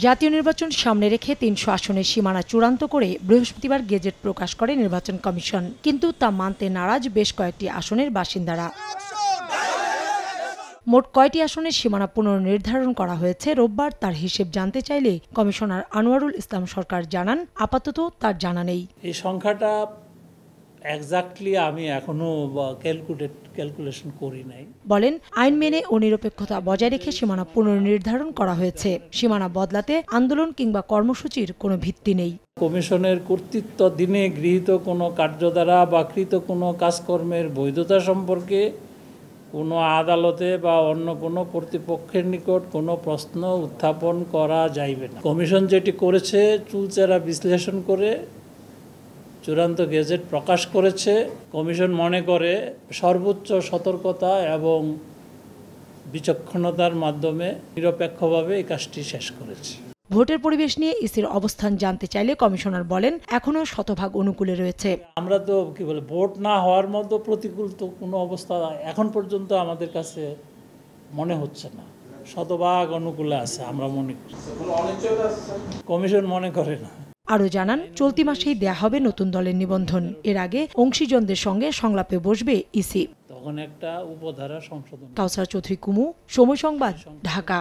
জাতীয় নির্বাচন সামনে রেখে ৩০০ আসনের সীমানা চূড়ান্ত করে বৃহস্পতিবার গেজেট প্রকাশ করে নির্বাচন কমিশন, কিন্তু তা মানতে নারাজ বেশ কয়েকটি আসনের বাসিন্দারা। মোট কয়টি আসনের সীমানা পুনর্নির্ধারণ করা হয়েছে রোববার তার হিসেব জানতে চাইলে কমিশনার আনোয়ারুল ইসলাম সরকার জানান, আপাতত তার জানা নেই। এই সংখ্যাটা এক্স্যাক্টলি আমি এখনো ক্যালকুলেশন করি নাই। বলেন, আইন মেনে ও নিরপেক্ষতা বজায় রেখে সীমানা পুনর্নির্ধারণ করা হয়েছে। সীমানা বদলাতে আন্দোলন কিংবা কর্মসূচির কোনো ভিত্তি নেই। কমিশনের কর্তৃত্ব দিনে গৃহীত কোনো কার্যধারা বা কৃত কোনো কাজকর্মের বৈধতা সম্পর্কে কোনো আদালতে বা অন্য কোনো কর্তৃপক্ষের নিকট কোনো প্রশ্ন উত্থাপন করা যাইবে না। কমিশন যেটি করেছে চুলচেরা বিশ্লেষণ করে চূড়ান্ত গেজেট প্রকাশ করেছে। কমিশন মনে করে সর্বোচ্চ সতর্কতা এবং বিচক্ষণতার মাধ্যমে নিরপেক্ষভাবে এই কাজটি শেষ করেছে। ভোটের পরিবেশ নিয়ে ইসির অবস্থান জানতে চাইলে কমিশনার বলেন, এখনো শতভাগ অনুকূলে রয়েছে। আমরা তো ভোট না হওয়ার মতো প্রতিকূল তো কোনো অবস্থা এখন পর্যন্ত আমাদের কাছে মনে হচ্ছে না। শতভাগ অনুকূলে আছে আমরা মনে করি, কমিশন মনে করে না। আরও জানান, চলতি মাসেই দেয়া হবে নতুন দলের নিবন্ধন। এর আগে অংশীজনদের সঙ্গে সংলাপে বসবে ইসি। তখন একটা উপধারা সংশোধন। কাউসার চৌধুরী কুমু, সময় সংবাদ, ঢাকা।